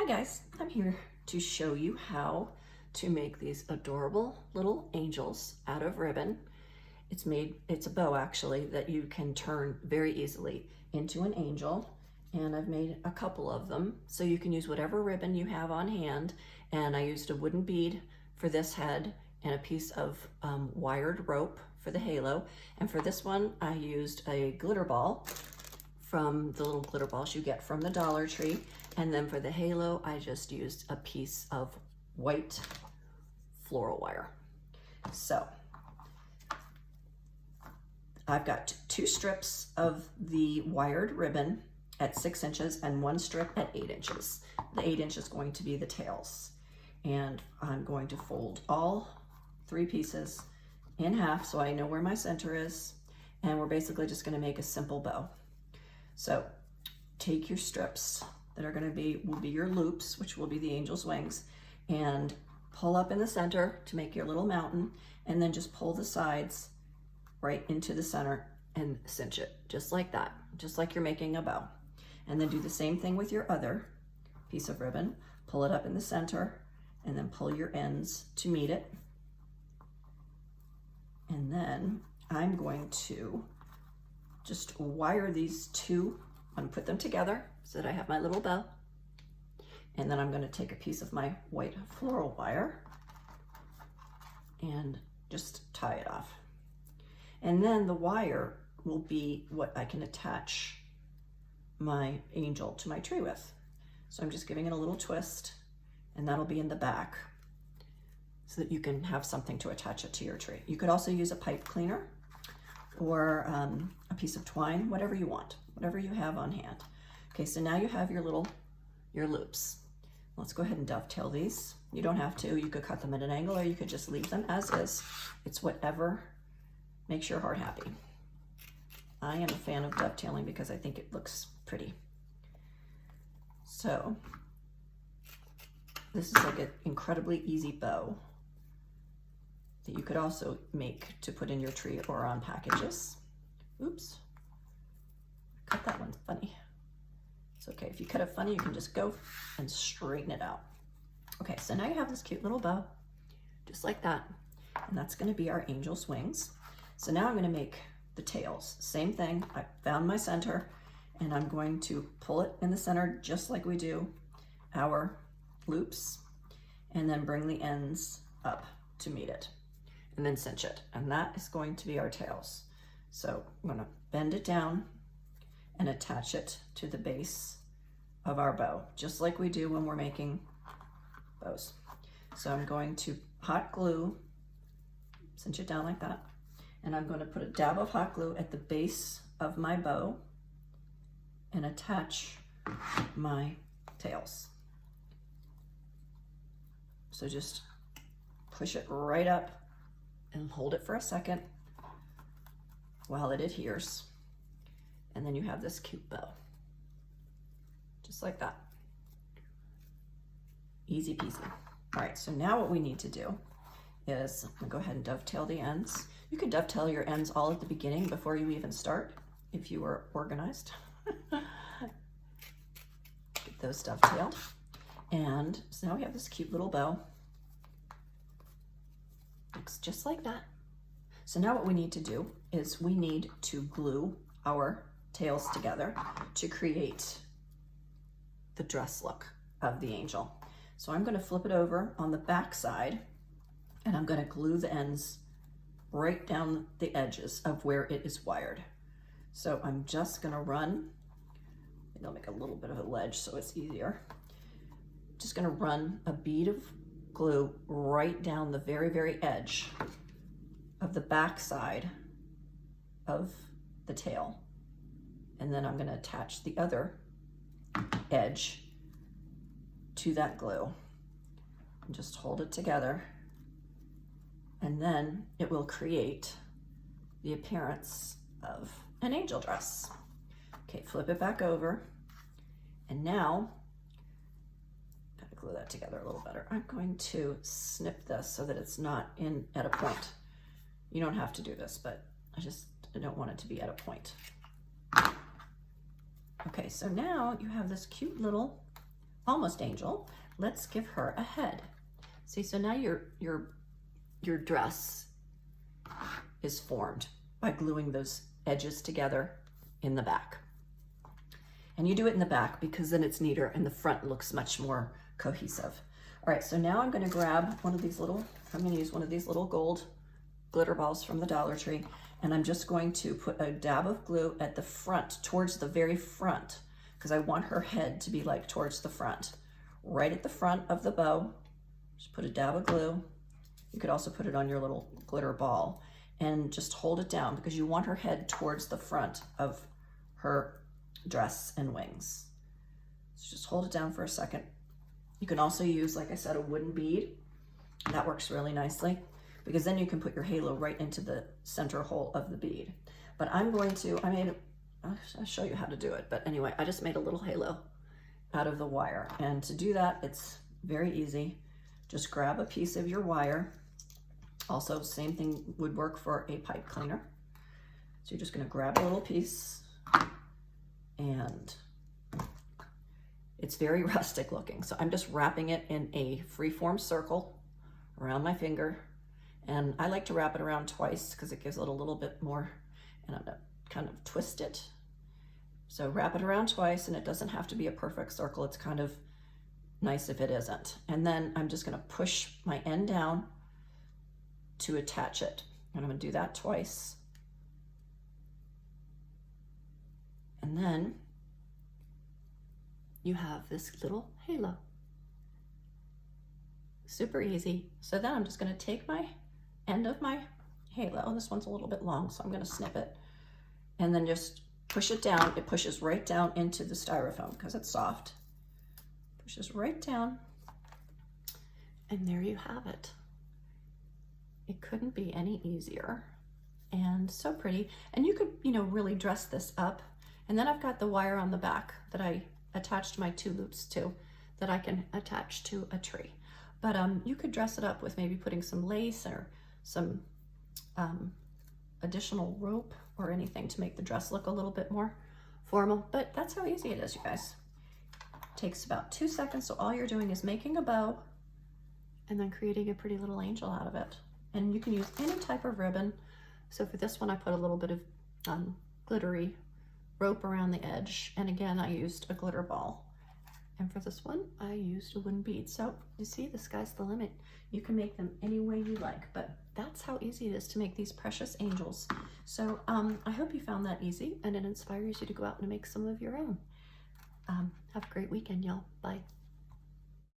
Hi guys, I'm here to show you how to make these adorable little angels out of ribbon. It's a bow actually that you can turn very easily into an angel, and I've made a couple of them. So you can use whatever ribbon you have on hand, and I used a wooden bead for this head and a piece of wired rope for the halo. And for this one, I used a glitter ball from the little glitter balls you get from the Dollar Tree. And then for the halo, I just used a piece of white floral wire. So I've got 2 strips of the wired ribbon at 6 inches and 1 strip at 8 inches. The 8 inch is going to be the tails. And I'm going to fold all 3 pieces in half so I know where my center is. And we're basically just going to make a simple bow. So take your strips that are going to will be your loops, which will be the angel's wings, and pull up in the center to make your little mountain, and then just pull the sides right into the center and cinch it just like that, just like you're making a bow. And then do the same thing with your other piece of ribbon. Pull it up in the center and then pull your ends to meet it. And then I'm going to just wire these 2. I'm gonna put them together so that I have my little bow. And then I'm gonna take a piece of my white floral wire and just tie it off. And then the wire will be what I can attach my angel to my tree with. So I'm just giving it a little twist, and that'll be in the back so that you can have something to attach it to your tree. You could also use a pipe cleaner or a piece of twine, whatever you want, whatever you have on hand. Okay, so now you have your loops. Let's go ahead and dovetail these. You don't have to, you could cut them at an angle or you could just leave them as is. It's whatever makes your heart happy. I am a fan of dovetailing because I think it looks pretty. So this is like an incredibly easy bow that you could also make to put in your tree or on packages. Oops, cut that one funny. It's okay, if you cut it funny, you can just go and straighten it out. Okay, so now you have this cute little bow, just like that. And that's gonna be our angel's wings. So now I'm gonna make the tails. Same thing, I found my center, and I'm going to pull it in the center just like we do our loops, and then bring the ends up to meet it, and then cinch it. And that is going to be our tails. So I'm gonna bend it down and attach it to the base of our bow, just like we do when we're making bows. So I'm going to hot glue, cinch it down like that, and I'm going to put a dab of hot glue at the base of my bow and attach my tails. So just push it right up and hold it for a second while it adheres. And then you have this cute bow, just like that. Easy peasy. All right, so now what we need to do is, I'm gonna go ahead and dovetail the ends. You can dovetail your ends all at the beginning before you even start, if you were organized. Get those dovetailed. And so now we have this cute little bow. Looks just like that. So now what we need to do is we need to glue our tails together to create the dress look of the angel. So I'm going to flip it over on the back side, and I'm going to glue the ends right down the edges of where it is wired. So I'm just going to run, maybe I'll make a little bit of a ledge so it's easier. Just going to run a bead of glue right down the very, very edge of the back side of the tail. And then I'm going to attach the other edge to that glue and just hold it together. And then it will create the appearance of an angel dress. Okay, flip it back over. And now, gotta glue that together a little better. I'm going to snip this so that it's not in at a point. You don't have to do this, but I don't want it to be at a point. Okay, so now you have this cute little almost angel. Let's give her a head. See, so now your dress is formed by gluing those edges together in the back. And you do it in the back because then it's neater and the front looks much more cohesive. All right, so now I'm gonna grab one of these little, I'm gonna use one of these little gold glitter balls from the Dollar Tree, and I'm just going to put a dab of glue at the front, towards the very front, because I want her head to be like towards the front. Right at the front of the bow, just put a dab of glue. You could also put it on your little glitter ball and just hold it down because you want her head towards the front of her dress and wings. So just hold it down for a second. You can also use, like I said, a wooden bead. That works really nicely because then you can put your halo right into the center hole of the bead. But I'm going to, I'll show you how to do it. But anyway, I just made a little halo out of the wire. And to do that, it's very easy. Just grab a piece of your wire. Also, same thing would work for a pipe cleaner. So you're just gonna grab a little piece, and it's very rustic looking. So I'm just wrapping it in a free-form circle around my finger. And I like to wrap it around twice because it gives it a little bit more, and I'm gonna kind of twist it. So wrap it around twice, and it doesn't have to be a perfect circle. It's kind of nice if it isn't. And then I'm just gonna push my end down to attach it. And I'm gonna do that twice. And then you have this little halo. Super easy. So then I'm just gonna take my end of my halo. This one's a little bit long, so I'm gonna snip it. And then just push it down. It pushes right down into the styrofoam because it's soft. Pushes right down. And there you have it. It couldn't be any easier, and so pretty. And you could, really dress this up. And then I've got the wire on the back that I attached my 2 loops to that I can attach to a tree. But you could dress it up with maybe putting some lace or some additional rope or anything to make the dress look a little bit more formal. But that's how easy it is, you guys. It takes about 2 seconds. So all you're doing is making a bow and then creating a pretty little angel out of it. And you can use any type of ribbon. So for this one, I put a little bit of glittery rope around the edge. And again, I used a glitter ball. And for this one, I used a wooden bead. So you see, the sky's the limit. You can make them any way you like, but that's how easy it is to make these precious angels. So I hope you found that easy and it inspires you to go out and make some of your own. Have a great weekend, y'all. Bye.